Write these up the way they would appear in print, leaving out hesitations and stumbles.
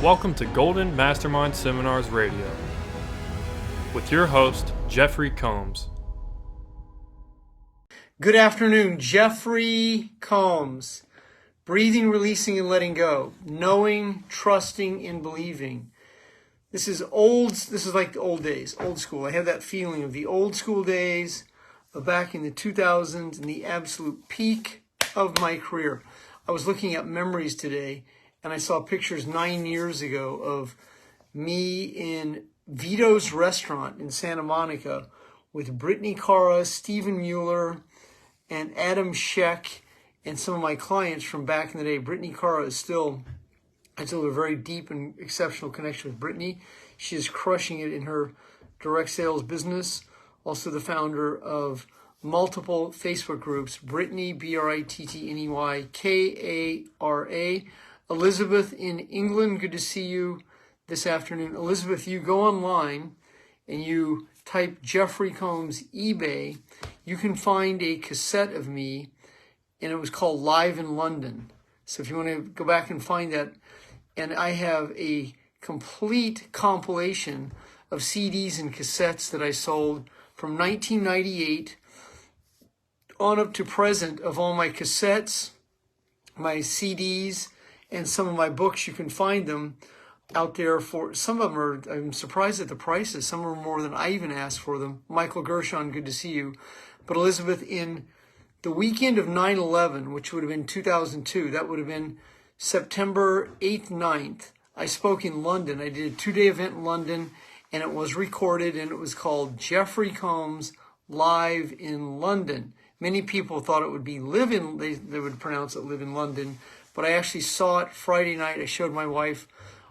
Welcome to Golden Mastermind Seminars Radio with your host, Jeffrey Combs. Good afternoon, Jeffery Combs. Breathing, releasing, and letting go. Knowing, trusting, and believing. This is like the old days, old school. I have that feeling of the old school days of back in the 2000s and the absolute peak of my career. I was looking at memories today and I saw pictures 9 years ago of me in Vito's restaurant in Santa Monica with Brittany Cara, Stephen Mueller, and Adam Scheck, and some of my clients from back in the day. Brittany Cara I still have a very deep and exceptional connection with Brittany. She is crushing it in her direct sales business. Also the founder of multiple Facebook groups, Brittany, Brittney, Kara. Elizabeth in England, good to see you this afternoon. Elizabeth, you go online and you type Jeffery Combs eBay, you can find a cassette of me, and it was called Live in London. So if you want to go back and find that, and I have a complete compilation of CDs and cassettes that I sold from 1998 on up to present of all my cassettes, my CDs, and some of my books. You can find them out there. For some of them are, I'm surprised at the prices. Some are more than I even asked for them. Michael Gershon, good to see you. But Elizabeth, in the weekend of 9/11, which would have been 2002, that would have been September 8th, 9th, I spoke in London. I did a 2-day event in London, and it was recorded, and it was called Jeffery Combs Live in London. Many people thought it would be live in, they would pronounce it live in London, but I actually saw it Friday night. I showed my wife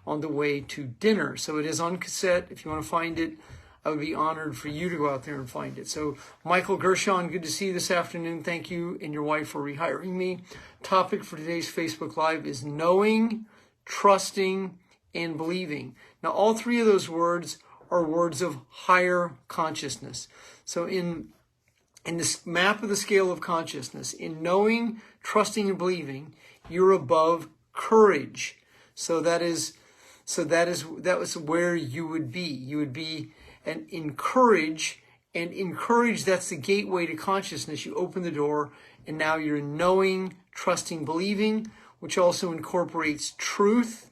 on the way to dinner. So it is on cassette. If you want to find it, I would be honored for you to go out there and find it. So Michael Gershon, good to see you this afternoon. Thank you and your wife for rehiring me. Topic for today's Facebook Live is knowing, trusting, and believing. Now, all three of those words are words of higher consciousness. So in this map of the scale of consciousness, in knowing, trusting, and believing, you're above courage. That was where you would be. You would be in courage, and in courage, that's the gateway to consciousness. You open the door, and now you're knowing, trusting, believing, which also incorporates truth,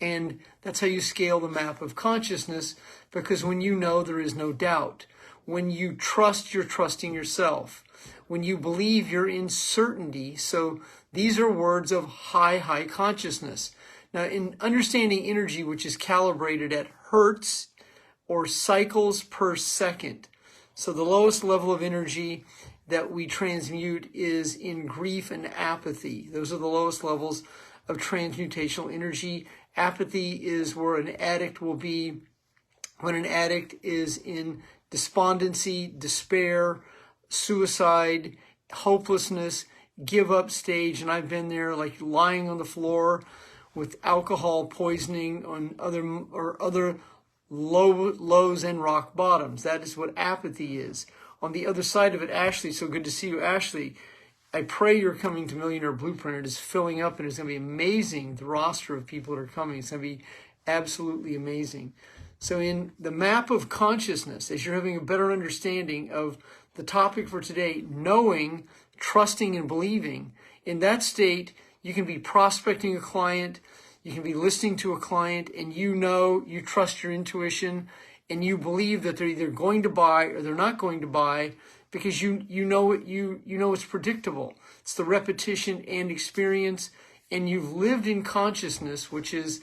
and that's how you scale the map of consciousness, because when you know, there is no doubt. When you trust, you're trusting yourself. When you believe, you're in certainty. So these are words of high consciousness. Now, in understanding energy, which is calibrated at hertz or cycles per second. So the lowest level of energy that we transmute is in grief and apathy. Those are the lowest levels of transmutational energy. Apathy is where an addict will be when an addict is in despondency, despair, suicide, hopelessness, give up stage. And I've been there, like lying on the floor with alcohol poisoning on other lows and rock bottoms. That is what apathy is. On the other side of it, Ashley, so good to see you, Ashley. I pray you're coming to Millionaire Blueprint. It is filling up, and it's going to be amazing, the roster of people that are coming. It's going to be absolutely amazing. So in the map of consciousness, as you're having a better understanding of the topic for today, knowing, trusting, and believing, in that state, you can be prospecting a client, you can be listening to a client, and you know, you trust your intuition, and you believe that they're either going to buy or they're not going to buy, because you know it's predictable. It's the repetition and experience, and you've lived in consciousness, which is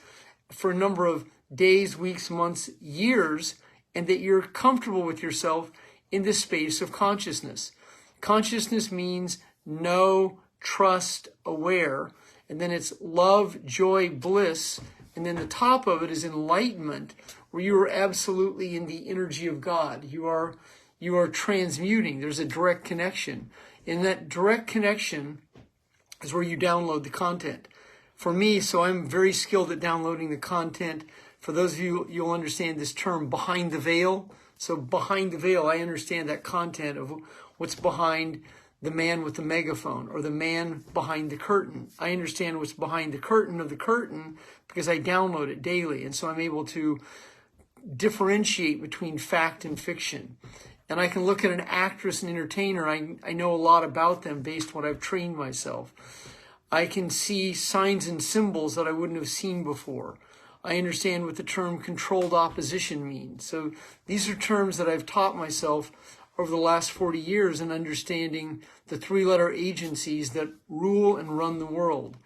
for a number of days, weeks, months, years, and that you're comfortable with yourself in this space of consciousness. Consciousness means know, trust, aware, and then it's love, joy, bliss, and then the top of it is enlightenment, where you are absolutely in the energy of God. You are transmuting. There's a direct connection. In that direct connection is where you download the content. For me, so I'm very skilled at downloading the content. For those of you, you'll understand this term, behind the veil. So behind the veil, I understand that content of what's behind the man with the megaphone or the man behind the curtain. I understand what's behind the curtain of the curtain because I download it daily. And so I'm able to differentiate between fact and fiction. And I can look at an actress and entertainer. I know a lot about them based on what I've trained myself. I can see signs and symbols that I wouldn't have seen before. I understand what the term controlled opposition means. So these are terms that I've taught myself over the last 40 years in understanding the three-letter agencies that rule and run the world.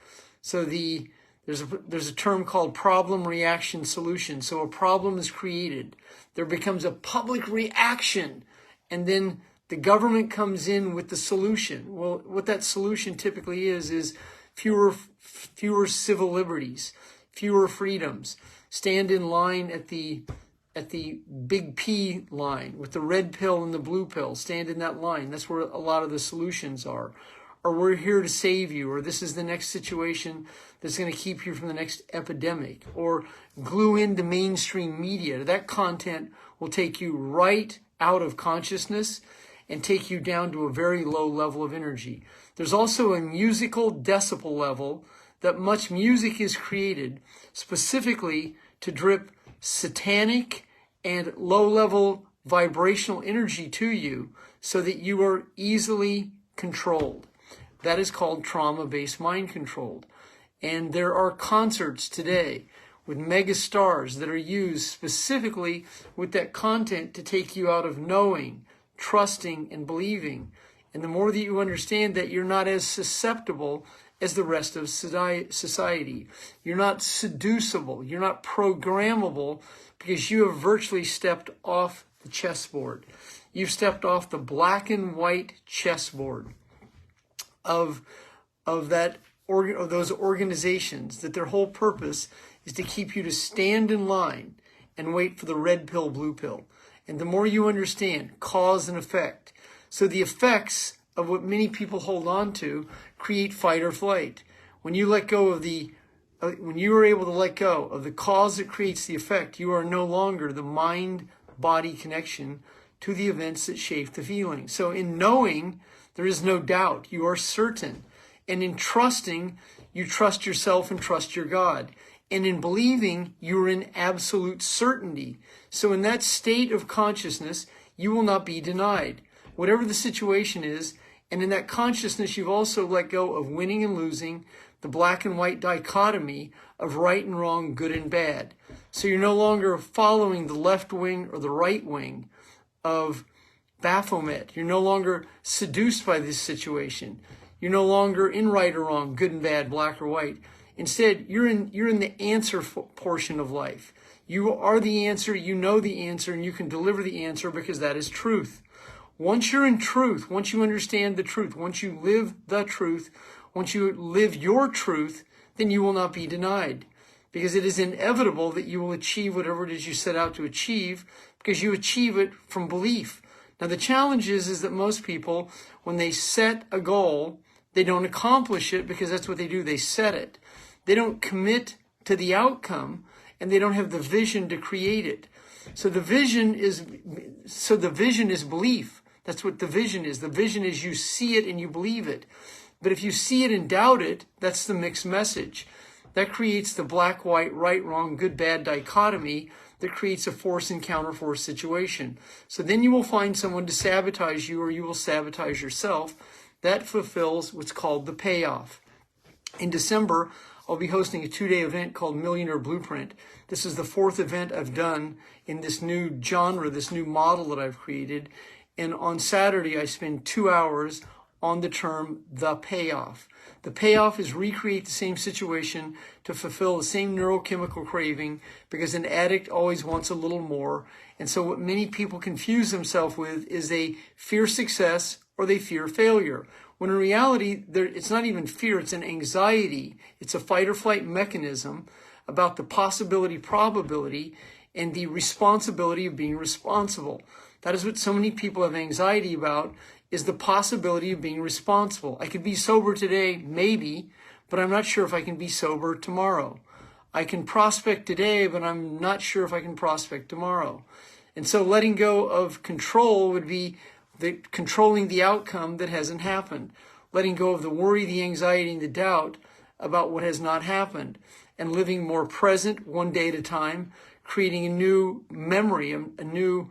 So there's a term called problem, reaction, solution. So a problem is created. There becomes a public reaction, and then the government comes in with the solution. Well, what that solution typically is fewer civil liberties, fewer freedoms. Stand in line at the big P line with the red pill and the blue pill. Stand in that line. That's where a lot of the solutions are. Or we're here to save you, or this is the next situation that's going to keep you from the next epidemic, or glue into mainstream media. That content will take you right out of consciousness and take you down to a very low level of energy. There's also a musical decibel level that much music is created specifically to drip satanic and low-level vibrational energy to you so that you are easily controlled. That is called trauma-based mind control. And there are concerts today with mega stars that are used specifically with that content to take you out of knowing, trusting, and believing. And the more that you understand that you're not as susceptible as the rest of society. You're not seducible. You're not programmable because you have virtually stepped off the chessboard. You've stepped off the black and white chessboard of those organizations that their whole purpose is to keep you to stand in line and wait for the red pill, blue pill. And the more you understand cause and effect, so the effects of what many people hold on to create fight or flight. When you let go of when you are able to let go of the cause that creates the effect, you are no longer the mind-body connection to the events that shape the feeling. So in knowing, there is no doubt. You are certain. And in trusting, you trust yourself and trust your God. And in believing, you are in absolute certainty. So in that state of consciousness, you will not be denied. Whatever the situation is, and in that consciousness, you've also let go of winning and losing, the black and white dichotomy of right and wrong, good and bad. So you're no longer following the left wing or the right wing of Baphomet. You're no longer seduced by this situation. You're no longer in right or wrong, good and bad, black or white. Instead, you're in the answer portion of life. You are the answer, you know the answer, and you can deliver the answer because that is truth. Once you're in truth, once you understand the truth, once you live the truth, once you live your truth, then you will not be denied. Because it is inevitable that you will achieve whatever it is you set out to achieve, because you achieve it from belief. Now the challenge is that most people, when they set a goal, they don't accomplish it because that's what they do. They set it. They don't commit to the outcome, and they don't have the vision to create it. So the vision is belief. That's what the vision is. The vision is you see it and you believe it. But if you see it and doubt it, that's the mixed message. That creates the black, white, right, wrong, good, bad dichotomy that creates a force and counterforce situation. So then you will find someone to sabotage you, or you will sabotage yourself. That fulfills what's called the payoff. In December, I'll be hosting a 2-day event called Millionaire Blueprint. This is the 4th event I've done in this new genre, this new model that I've created. And on Saturday, I spend 2 hours on the term the payoff. The payoff is recreate the same situation to fulfill the same neurochemical craving, because an addict always wants a little more. And so what many people confuse themselves with is they fear success or they fear failure. When in reality, it's not even fear, it's an anxiety. It's a fight or flight mechanism about the possibility, probability, and the responsibility of being responsible. That is what so many people have anxiety about, is the possibility of being responsible. I could be sober today, maybe, but I'm not sure if I can be sober tomorrow. I can prospect today, but I'm not sure if I can prospect tomorrow. And so letting go of control would be controlling the outcome that hasn't happened, letting go of the worry, the anxiety, and the doubt about what has not happened, and living more present one day at a time, creating a new memory, a new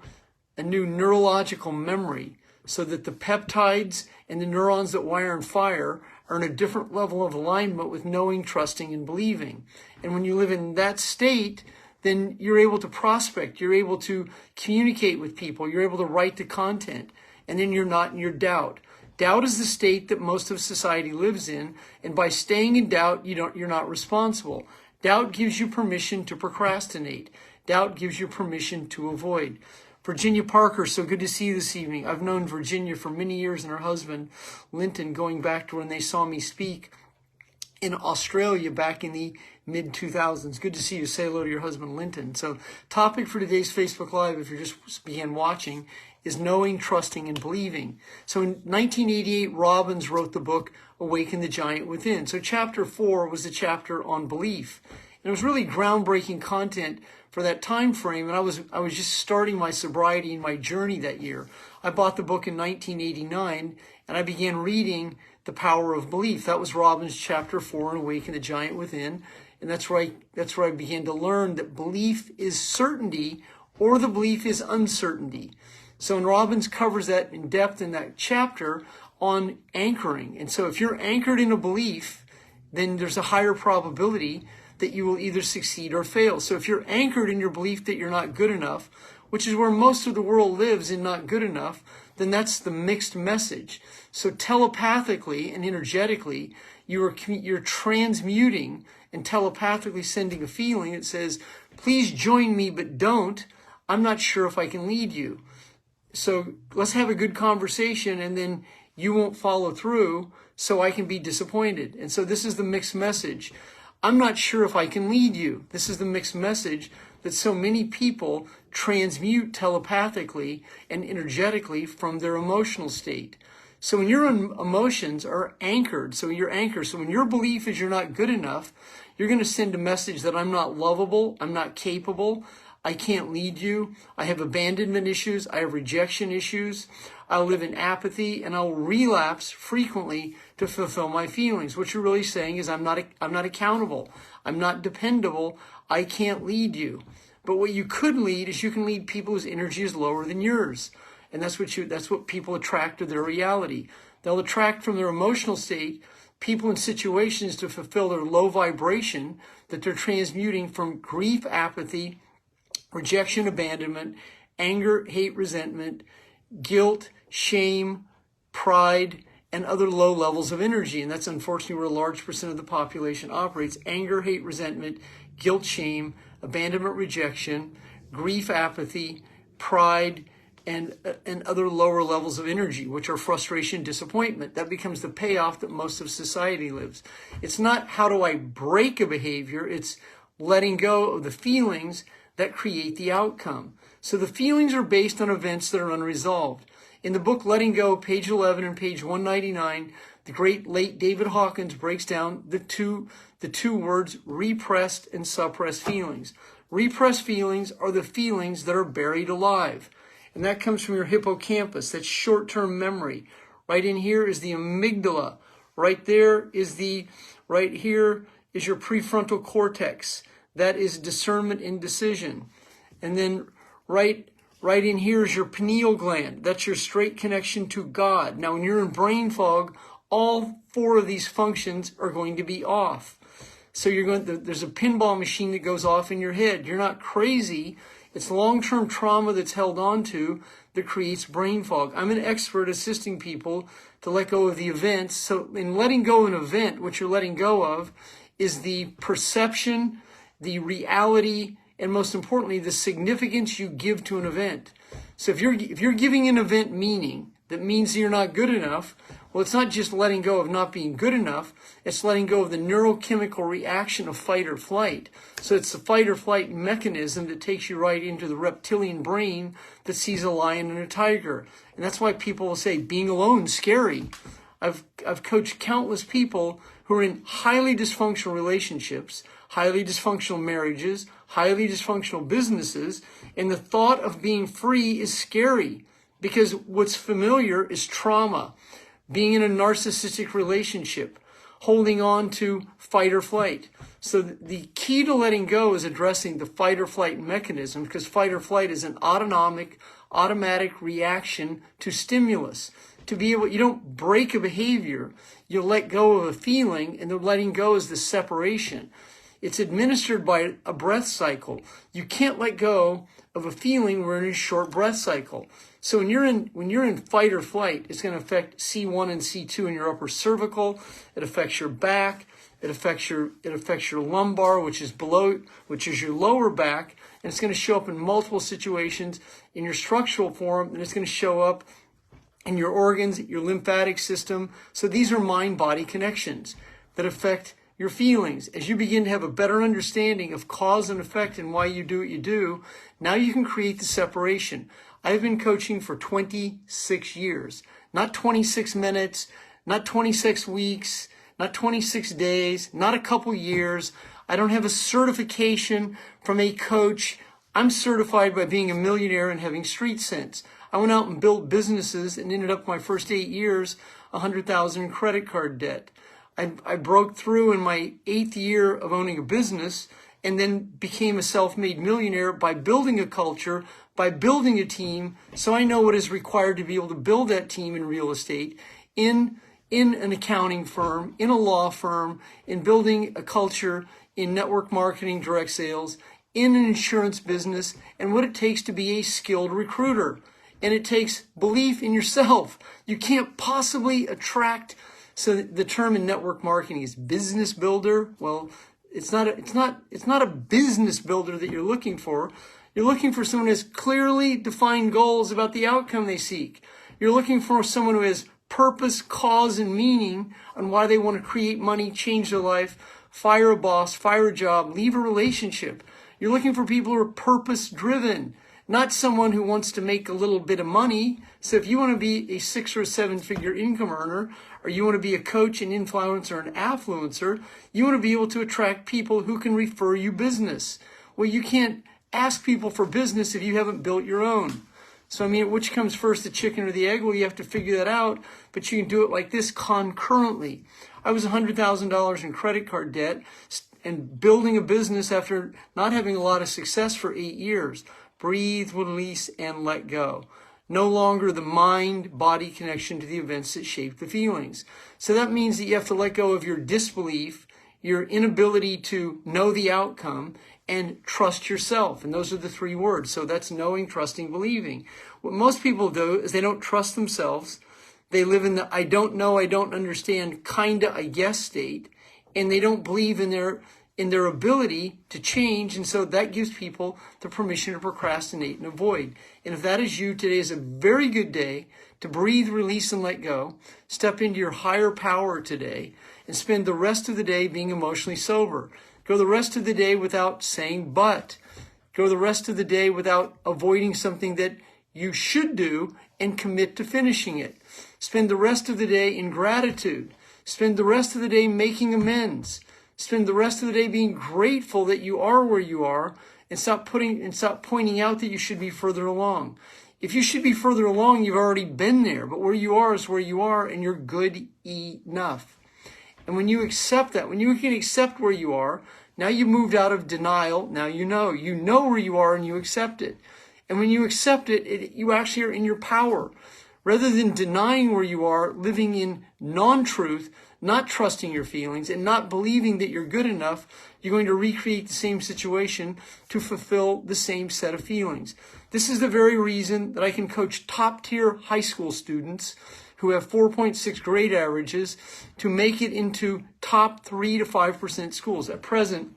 neurological memory, so that the peptides and the neurons that wire and fire are in a different level of alignment with knowing, trusting, and believing. And when you live in that state, then you're able to prospect, you're able to communicate with people, you're able to write the content, and then you're not in your doubt. Doubt is the state that most of society lives in, and by staying in doubt, you're not responsible. Doubt gives you permission to procrastinate. Doubt gives you permission to avoid. Virginia Parker, so good to see you this evening. I've known Virginia for many years and her husband, Linton, going back to when they saw me speak in Australia back in the mid-2000s. Good to see you. Say hello to your husband, Linton. So topic for today's Facebook Live, if you just began watching, is knowing, trusting, and believing. So in 1988, Robbins wrote the book, Awaken the Giant Within. So chapter 4 was the chapter on belief. And it was really groundbreaking content for that time frame, and I was just starting my sobriety and my journey that year. I bought the book in 1989, and I began reading The Power of Belief. That was Robbins' chapter 4 in Awaken the Giant Within, and that's where I began to learn that belief is certainty, or the belief is uncertainty. So, and Robbins covers that in depth in that chapter on anchoring. And so, if you're anchored in a belief, then there's a higher probability that you will either succeed or fail. So if you're anchored in your belief that you're not good enough, which is where most of the world lives in not good enough, then that's the mixed message. So telepathically and energetically, you're transmuting and telepathically sending a feeling that says, please join me, but don't. I'm not sure if I can lead you. So let's have a good conversation, and then you won't follow through, so I can be disappointed. And so this is the mixed message. I'm not sure if I can lead you. This is the mixed message that so many people transmute telepathically and energetically from their emotional state. So when your emotions are anchored, so when your belief is you're not good enough, you're going to send a message that I'm not lovable, I'm not capable, I can't lead you, I have abandonment issues, I have rejection issues, I'll live in apathy, and I'll relapse frequently to fulfill my feelings. What you're really saying is I'm not accountable, I'm not dependable, I can't lead you. But what you could lead is you can lead people whose energy is lower than yours. And that's what people attract to their reality. They'll attract from their emotional state people in situations to fulfill their low vibration that they're transmuting from grief, apathy, rejection, abandonment, anger, hate, resentment, guilt, shame, pride, and other low levels of energy. And that's unfortunately where a large percent of the population operates. Anger, hate, resentment, guilt, shame, abandonment, rejection, grief, apathy, pride, and other lower levels of energy, which are frustration, disappointment. That becomes the payoff that most of society lives. It's not how do I break a behavior, it's letting go of the feelings that create the outcome. So the feelings are based on events that are unresolved. In the book Letting Go, page 11 and page 199, the great late David Hawkins breaks down the two words repressed and suppressed feelings. Repressed feelings are the feelings that are buried alive. And that comes from your hippocampus, that's short-term memory. Right in here is the amygdala. Right here is your prefrontal cortex. That is discernment and decision. And then right in here is your pineal gland. That's your straight connection to God. Now, when you're in brain fog, all four of these functions are going to be off. So there's a pinball machine that goes off in your head. You're not crazy. It's long-term trauma that's held on to that creates brain fog. I'm an expert assisting people to let go of the events. So in letting go of an event, what you're letting go of is the perception, the reality, and most importantly, the significance you give to an event. So if you're giving an event meaning, that means that you're not good enough, well, it's not just letting go of not being good enough, it's letting go of the neurochemical reaction of fight or flight. So it's the fight or flight mechanism that takes you right into the reptilian brain that sees a lion and a tiger. And that's why people will say being alone is scary. I've coached countless people who are in highly dysfunctional relationships, highly dysfunctional marriages, highly dysfunctional businesses, and the thought of being free is scary. because what's familiar is trauma, being in a narcissistic relationship, holding on to fight or flight. So the key to letting go is addressing the fight or flight mechanism, because fight or flight is an automatic reaction to stimulus. To be able, you don't break a behavior, you let go of a feeling, and the letting go is the separation. It's administered by a breath cycle. You can't let go of a feeling. We're in a short breath cycle. So when you're in fight or flight, it's going to affect C1 and C2 in your upper cervical. It affects your back. It affects your lumbar, which is your lower back, and it's going to show up in multiple situations in your structural form, and it's going to show up in your organs, your lymphatic system. So these are mind-body connections that affect your feelings. As you begin to have a better understanding of cause and effect and why you do what you do, now you can create the separation. I've been coaching for 26 years, not 26 minutes, not 26 weeks, not 26 days, not a couple years. I don't have a certification from a coach. I'm certified by being a millionaire and having street sense. I went out and built businesses and ended up my first 8 years, $100,000 in credit card debt. I broke through in my 8th year of owning a business and then became a self-made millionaire by building a culture, by building a team. So I know what is required to be able to build that team in real estate, in an accounting firm, in a law firm, in building a culture, in network marketing, direct sales, in an insurance business, and what it takes to be a skilled recruiter. And it takes belief in yourself. You can't possibly attract. So the term in network marketing is business builder. Well, it's not a business builder that you're looking for. You're looking for someone who has clearly defined goals about the outcome they seek. You're looking for someone who has purpose, cause, and meaning on why they want to create money, change their life, fire a boss, fire a job, leave a relationship. You're looking for people who are purpose-driven, not someone who wants to make a little bit of money. So if you want to be a 6 or 7 figure income earner, or you want to be a coach, an influencer, an affluencer, you want to be able to attract people who can refer you business. Well, you can't ask people for business if you haven't built your own. So, which comes first, the chicken or the egg? Well, you have to figure that out, but you can do it like this concurrently. I was $100,000 in credit card debt and building a business after not having a lot of success for 8 years. Breathe, release, and let go. No longer the mind-body connection to the events that shape the feelings. So that means that you have to let go of your disbelief, your inability to know the outcome, and trust yourself. And those are the 3 words. So that's knowing, trusting, believing. What most people do is they don't trust themselves. They live in the I don't know, I don't understand, kinda I guess state, and they don't believe in their ability to change, and so that gives people the permission to procrastinate and avoid. And if that is you, today is a very good day to breathe, release, and let go. Step into your higher power today and spend the rest of the day being emotionally sober. Go the rest of the day without saying but. Go the rest of the day without avoiding something that you should do and commit to finishing it. Spend the rest of the day in gratitude. Spend the rest of the day making amends. Spend the rest of the day being grateful that you are where you are, and stop pointing out that you should be further along. If you should be further along, you've already been there, but where you are is where you are, and you're good enough. And when you accept that, when you can accept where you are, now you moved out of denial. Now you know where you are, and you accept it. And when you accept it, you actually are in your power. Rather than denying where you are, living in non-truth, not trusting your feelings, and not believing that you're good enough, you're going to recreate the same situation to fulfill the same set of feelings. This is the very reason that I can coach top-tier high school students who have 4.6 grade averages to make it into top 3 to 5% schools. At present,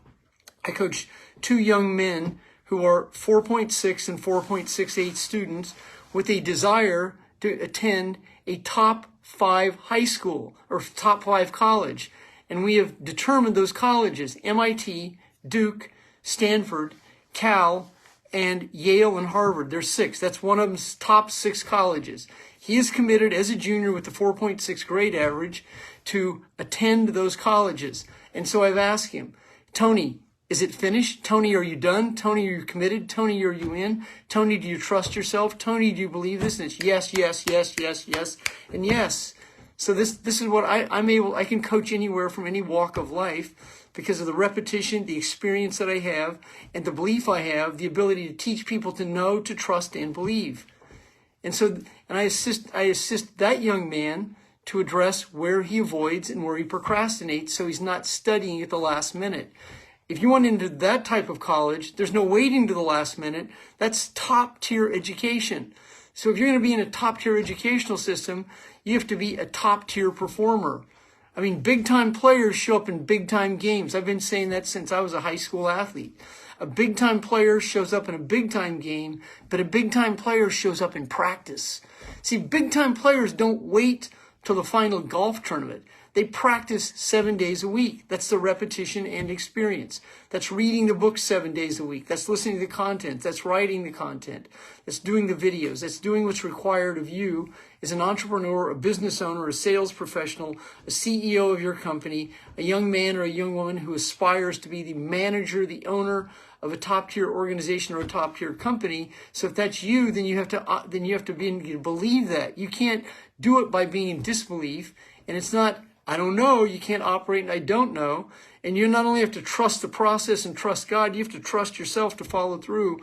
I coach 2 young men who are 4.6 and 4.68 students with a desire to attend a top 5 high school or top 5 college. And we have determined those colleges: MIT, Duke, Stanford, Cal, and Yale and Harvard. There's 6. That's one of them's top 6 colleges. He is committed as a junior with the 4.6 grade average to attend those colleges. And so I've asked him, Tony, Is it finished? Tony, are you done? Tony, are you committed? Tony, are you in? Tony, do you trust yourself? Tony, do you believe this? And it's yes, yes, yes, yes, yes, and yes. So this is what I can coach anywhere from any walk of life because of the repetition, the experience that I have, and the belief I have, the ability to teach people to know, to trust, and believe. And so, and I assist that young man to address where he avoids and where he procrastinates so he's not studying at the last minute. If you went into that type of college, there's no waiting to the last minute. That's top tier education. So if you're going to be in a top tier educational system, you have to be a top tier performer. I mean, big time players show up in big time games. I've been saying that since I was a high school athlete. A big time player shows up in a big time game, but a big time player shows up in practice. See, big time players don't wait till the final golf tournament. They practice 7 days a week. That's the repetition and experience. That's reading the book 7 days a week. That's listening to the content. That's writing the content. That's doing the videos. That's doing what's required of you as an entrepreneur, a business owner, a sales professional, a CEO of your company, a young man or a young woman who aspires to be the manager, the owner of a top-tier organization or a top-tier company. So if that's you, then you have to believe that. You can't do it by being in disbelief, and it's not I don't know, you can't operate in I don't know. And you not only have to trust the process and trust God, you have to trust yourself to follow through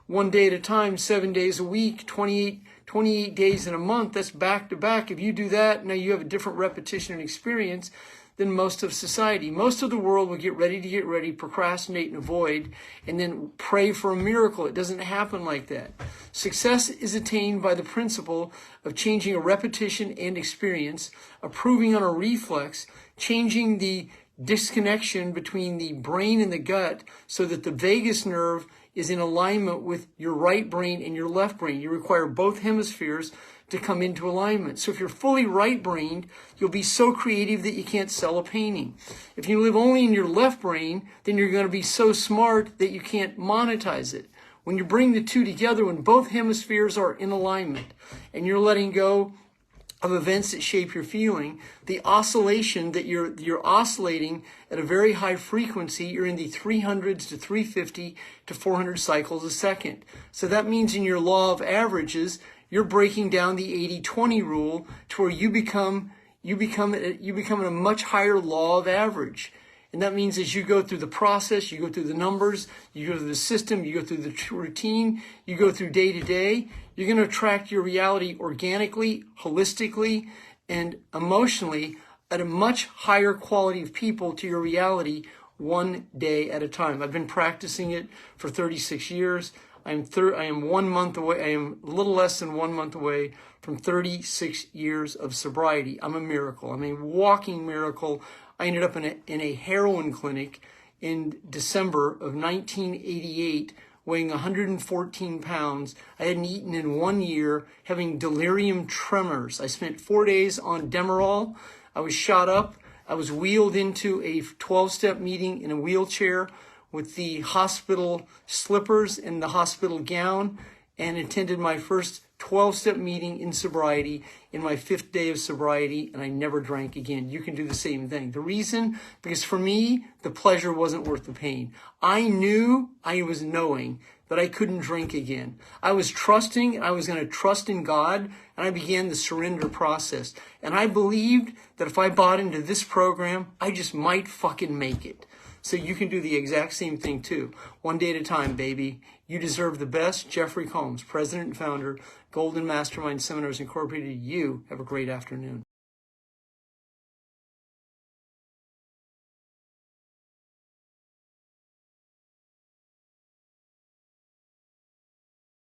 1 day at a time, 7 days a week, 28 days in a month. That's back to back. If you do that, now you have a different repetition and experience than most of society. Most of the world will get ready, procrastinate and avoid, and then pray for a miracle. It doesn't happen like that. Success is attained by the principle of changing a repetition and experience, improving on a reflex, changing the disconnection between the brain and the gut so that the vagus nerve is in alignment with your right brain and your left brain. You require both hemispheres to come into alignment. So if you're fully right-brained, you'll be so creative that you can't sell a painting. If you live only in your left brain, then you're going to be so smart that you can't monetize it. When you bring the two together, when both hemispheres are in alignment and you're letting go of events that shape your feeling, the oscillation that you're oscillating at a very high frequency, you're in the 300s to 350 to 400 cycles a second. So that means in your law of averages, you're breaking down the 80-20 rule to where you become a much higher law of average. And that means as you go through the process, you go through the numbers, you go through the system, you go through the routine, you go through day to day, you're going to attract your reality organically, holistically, and emotionally at a much higher quality of people to your reality 1 day at a time. I've been practicing it for 36 years. I am 1 month away. I am a little less than 1 month away from 36 years of sobriety. I'm a miracle. I'm a walking miracle. I ended up in a heroin clinic in December of 1988, weighing 114 pounds. I hadn't eaten in 1 year, having delirium tremors. I spent 4 days on Demerol. I was shot up. I was wheeled into a 12-step meeting in a wheelchair with the hospital slippers and the hospital gown, and attended my first 12-step meeting in sobriety in my 5th day of sobriety, and I never drank again. You can do the same thing. The reason? Because for me, the pleasure wasn't worth the pain. I was knowing that I couldn't drink again. I was trusting, I was going to trust in God, and I began the surrender process. And I believed that if I bought into this program, I just might fucking make it. So you can do the exact same thing too. 1 day at a time, baby. You deserve the best. Jeffery Combs, President and Founder, Golden Mastermind Seminars Incorporated. You have a great afternoon.